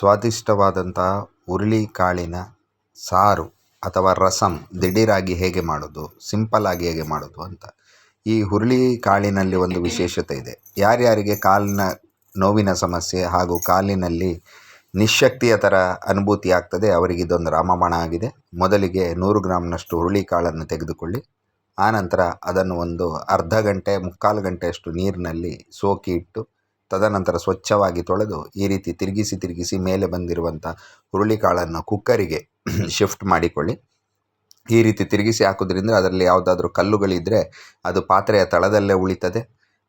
ಸ್ವಾದಿಷ್ಟವಾದಂತಹ ಹುರುಳಿಕಾಳಿನ ಸಾರು ಅಥವಾ ರಸಂ ದಿಢೀರಾಗಿ ಹೇಗೆ ಮಾಡೋದು, ಸಿಂಪಲ್ ಆಗಿ ಹೇಗೆ ಮಾಡೋದು ಅಂತ. ಈ ಹುರುಳಿಕಾಳಿನಲ್ಲಿ ಒಂದು ವಿಶೇಷತೆ ಇದೆ. ಯಾರ್ಯಾರಿಗೆ ಕಾಲಿನ ನೋವಿನ ಸಮಸ್ಯೆ ಹಾಗೂ ಕಾಲಿನಲ್ಲಿ ನಿಶಕ್ತಿಯ ಥರ ಅನುಭೂತಿ ಆಗ್ತದೆ ಅವರಿಗೆ ಇದೊಂದು ರಾಮಬಾಣ ಆಗಿದೆ. ಮೊದಲಿಗೆ 100 ಗ್ರಾಮ್ನಷ್ಟು ಹುರುಳಿಕಾಳನ್ನು ತೆಗೆದುಕೊಳ್ಳಿ. ಆನಂತರ ಅದನ್ನು ಒಂದು ಅರ್ಧ ಗಂಟೆ ಮುಕ್ಕಾಲು ಗಂಟೆಯಷ್ಟು ನೀರಿನಲ್ಲಿ ಸೋಕಿ ಇಟ್ಟು ತದನಂತರ ಸ್ವಚ್ಛವಾಗಿ ತೊಳೆದು ಈ ರೀತಿ ತಿರುಗಿಸಿ ಮೇಲೆ ಬಂದಿರುವಂಥ ಹುರುಳಿಕಾಳನ್ನು ಕುಕ್ಕರಿಗೆ ಶಿಫ್ಟ್ ಮಾಡಿಕೊಳ್ಳಿ. ಈ ರೀತಿ ತಿರುಗಿಸಿ ಹಾಕೋದ್ರಿಂದ ಅದರಲ್ಲಿ ಯಾವುದಾದ್ರೂ ಕಲ್ಲುಗಳಿದ್ದರೆ ಅದು ಪಾತ್ರೆಯ ತಳದಲ್ಲೇ ಉಳಿತದೆ.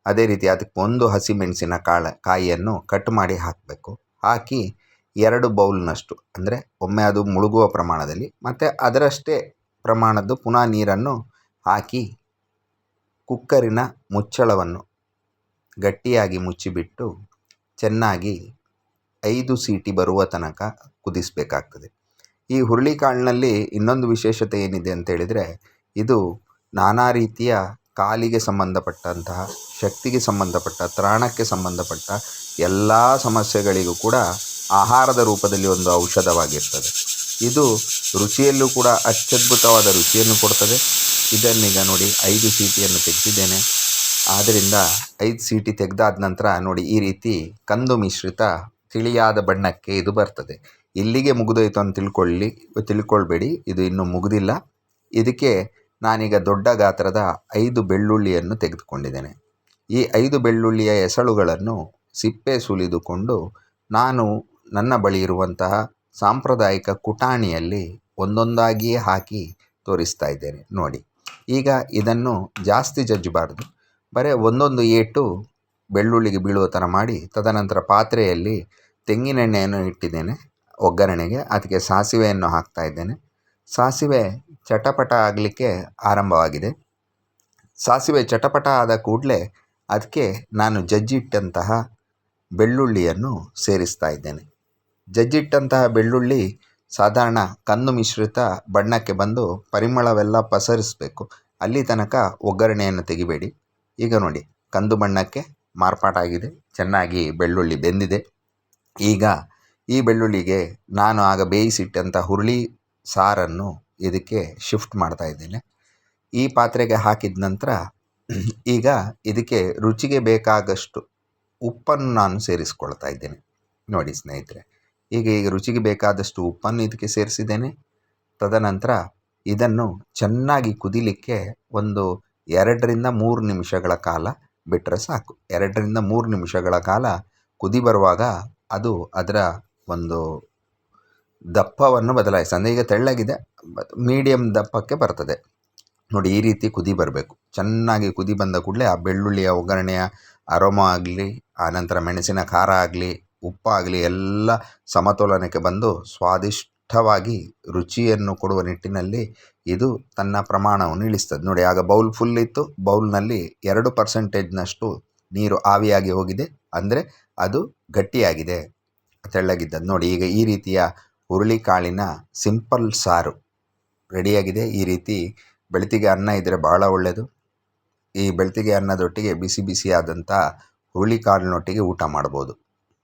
ಅದೇ ರೀತಿ ಅದಕ್ಕೆ ಒಂದು ಹಸಿಮೆಣಸಿನ ಕಾಯಿಯನ್ನು ಕಟ್ ಮಾಡಿ ಹಾಕಬೇಕು. ಹಾಕಿ 2 ಬೌಲ್ನಷ್ಟು, ಅಂದರೆ ಒಮ್ಮೆ ಅದು ಮುಳುಗುವ ಪ್ರಮಾಣದಲ್ಲಿ ಮತ್ತು ಅದರಷ್ಟೇ ಪ್ರಮಾಣದ್ದು ಪುನಃ ನೀರನ್ನು ಹಾಕಿ ಕುಕ್ಕರಿನ ಮುಚ್ಚಳವನ್ನು ಗಟ್ಟಿಯಾಗಿ ಮುಚ್ಚಿಬಿಟ್ಟು ಚೆನ್ನಾಗಿ 5 ಸೀಟಿ ಬರುವ ತನಕ ಕುದಿಸಬೇಕಾಗ್ತದೆ. ಈ ಹುರುಳಿಕಾಳಿನಲ್ಲಿ ಇನ್ನೊಂದು ವಿಶೇಷತೆ ಏನಿದೆ ಅಂತೇಳಿದರೆ, ಇದು ನಾನಾ ರೀತಿಯ ಕಾಲಿಗೆ ಸಂಬಂಧಪಟ್ಟಂತಹ, ಶಕ್ತಿಗೆ ಸಂಬಂಧಪಟ್ಟ, ತ್ರಾಣಕ್ಕೆ ಸಂಬಂಧಪಟ್ಟ ಎಲ್ಲ ಸಮಸ್ಯೆಗಳಿಗೂ ಕೂಡ ಆಹಾರದ ರೂಪದಲ್ಲಿ ಒಂದು ಔಷಧವಾಗಿರ್ತದೆ. ಇದು ರುಚಿಯಲ್ಲೂ ಕೂಡ ಅತ್ಯದ್ಭುತವಾದ ರುಚಿಯನ್ನು ಕೊಡ್ತದೆ. ಇದನ್ನೀಗ ನೋಡಿ 5 ಸೀಟಿಯನ್ನು ತೆಗೆದಿದ್ದೇನೆ. ಆದ್ದರಿಂದ 5 ಸೀಟಿ ತೆಗೆದಾದ ನಂತರ ನೋಡಿ ಈ ರೀತಿ ಕಂದು ಮಿಶ್ರಿತ ತಿಳಿಯಾದ ಬಣ್ಣಕ್ಕೆ ಇದು ಬರ್ತದೆ. ಇಲ್ಲಿಗೆ ಮುಗಿದೋಯ್ತು ಅಂತ ತಿಳ್ಕೊಳ್ಬೇಡಿ, ಇದು ಇನ್ನೂ ಮುಗಿದಿಲ್ಲ. ಇದಕ್ಕೆ ನಾನೀಗ ದೊಡ್ಡ ಗಾತ್ರದ 5 ಬೆಳ್ಳುಳ್ಳಿಯನ್ನು ತೆಗೆದುಕೊಂಡಿದ್ದೇನೆ. ಈ 5 ಬೆಳ್ಳುಳ್ಳಿಯ ಎಸಳುಗಳನ್ನು ಸಿಪ್ಪೆ ಸುಲಿದುಕೊಂಡು ನಾನು ನನ್ನ ಬಳಿ ಇರುವಂತಹ ಸಾಂಪ್ರದಾಯಿಕ ಕುಟಾಣಿಯಲ್ಲಿ ಒಂದೊಂದಾಗಿಯೇ ಹಾಕಿ ತೋರಿಸ್ತಾ ಇದ್ದೇನೆ ನೋಡಿ. ಈಗ ಇದನ್ನು ಜಾಸ್ತಿ ಜಜ್ಜಬಾರ್ದು, ಬರೀ ಒಂದೊಂದು ಏಟು ಬೆಳ್ಳುಳ್ಳಿಗೆ ಬೀಳುವ ಥರ ಮಾಡಿ ತದನಂತರ ಪಾತ್ರೆಯಲ್ಲಿ ತೆಂಗಿನೆಣ್ಣೆಯನ್ನು ಇಟ್ಟಿದ್ದೇನೆ ಒಗ್ಗರಣೆಗೆ. ಅದಕ್ಕೆ ಸಾಸಿವೆಯನ್ನು ಹಾಕ್ತಾ ಇದ್ದೇನೆ. ಸಾಸಿವೆ ಚಟಪಟ ಆಗಲಿಕ್ಕೆ ಆರಂಭವಾಗಿದೆ. ಸಾಸಿವೆ ಚಟಪಟ ಆದ ಕೂಡಲೇ ಅದಕ್ಕೆ ನಾನು ಜಜ್ಜಿಟ್ಟಂತಹ ಬೆಳ್ಳುಳ್ಳಿಯನ್ನು ಸೇರಿಸ್ತಾ ಇದ್ದೇನೆ. ಜಜ್ಜಿಟ್ಟಂತಹ ಬೆಳ್ಳುಳ್ಳಿ ಸಾಧಾರಣ ಕಂದು ಮಿಶ್ರಿತ ಬಣ್ಣಕ್ಕೆ ಬಂದು ಪರಿಮಳವೆಲ್ಲ ಪಸರಿಸಬೇಕು. ಅಲ್ಲಿ ತನಕ ಒಗ್ಗರಣೆಯನ್ನು ತೆಗಿಬೇಡಿ. ಈಗ ನೋಡಿ ಕಂದು ಬಣ್ಣಕ್ಕೆ ಮಾರ್ಪಾಟಾಗಿದೆ, ಚೆನ್ನಾಗಿ ಬೆಳ್ಳುಳ್ಳಿ ಬೆಂದಿದೆ. ಈಗ ಈ ಬೆಳ್ಳುಳ್ಳಿಗೆ ನಾನು ಆಗ ಬೇಯಿಸಿಟ್ಟಂಥ ಹುರುಳಿ ಸಾರನ್ನು ಇದಕ್ಕೆ ಶಿಫ್ಟ್ ಮಾಡ್ತಾ ಇದ್ದೇನೆ. ಈ ಪಾತ್ರೆಗೆ ಹಾಕಿದ ನಂತರ ಈಗ ಇದಕ್ಕೆ ರುಚಿಗೆ ಬೇಕಾಗಷ್ಟು ಉಪ್ಪನ್ನು ನಾನು ಸೇರಿಸ್ಕೊಳ್ತಾ ಇದ್ದೇನೆ ನೋಡಿ ಸ್ನೇಹಿತರೆ. ಈಗ ರುಚಿಗೆ ಬೇಕಾದಷ್ಟು ಉಪ್ಪನ್ನು ಇದಕ್ಕೆ ಸೇರಿಸಿದ್ದೇನೆ. ತದನಂತರ ಇದನ್ನು ಚೆನ್ನಾಗಿ ಕುದಿಲಿಕ್ಕೆ ಒಂದು 2ರಿಂದ 3 ನಿಮಿಷಗಳ ಕಾಲ ಬಿಟ್ಟರೆ ಸಾಕು. 2ರಿಂದ 3 ನಿಮಿಷಗಳ ಕಾಲ ಕುದಿ ಬರುವಾಗ ಅದು ಅದರ ಒಂದು ದಪ್ಪವನ್ನು ಬದಲಾಯಿಸಿ, ಅಂದರೆ ಈಗ ತೆಳ್ಳಗಿದೆ, ಮೀಡಿಯಮ್ ದಪ್ಪಕ್ಕೆ ಬರ್ತದೆ ನೋಡಿ. ಈ ರೀತಿ ಕುದಿ ಬರಬೇಕು. ಚೆನ್ನಾಗಿ ಕುದಿ ಬಂದ ಕೂಡಲೇ ಆ ಬೆಳ್ಳುಳ್ಳಿಯ ಒಗ್ಗರಣೆಯ ಅರೋಮಾ ಆಗಲಿ, ಆನಂತರ ಮೆಣಸಿನ ಖಾರ ಆಗಲಿ, ಉಪ್ಪಾಗಲಿ ಎಲ್ಲ ಸಮತೋಲನಕ್ಕೆ ಬಂದು ಸ್ವಾದಿಷ್ಟವಾಗಿ ರುಚಿಯನ್ನು ಕೊಡುವ ನಿಟ್ಟಿನಲ್ಲಿ ಇದು ತನ್ನ ಪ್ರಮಾಣವನ್ನು ಇಳಿಸ್ತದೆ ನೋಡಿ. ಆಗ ಬೌಲ್ ಫುಲ್ ಇತ್ತು, ಬೌಲ್ನಲ್ಲಿ 2% ನೀರು ಆವಿಯಾಗಿ ಹೋಗಿದೆ, ಅಂದರೆ ಅದು ಗಟ್ಟಿಯಾಗಿದೆ, ತೆಳ್ಳಗಿದ್ದದ್ದು ನೋಡಿ. ಈಗ ಈ ರೀತಿಯ ಹುರುಳಿಕಾಳಿನ ಸಿಂಪಲ್ ಸಾರು ರೆಡಿಯಾಗಿದೆ. ಈ ರೀತಿ ಬೆಳತಿಗೆ ಅನ್ನ ಇದ್ದರೆ ಭಾಳ ಒಳ್ಳೆಯದು. ಈ ಬೆಳತಿಗೆ ಅನ್ನದೊಟ್ಟಿಗೆ ಬಿಸಿ ಬಿಸಿಯಾದಂಥ ಹುರುಳಿಕಾಳಿನೊಟ್ಟಿಗೆ ಊಟ ಮಾಡ್ಬೋದು.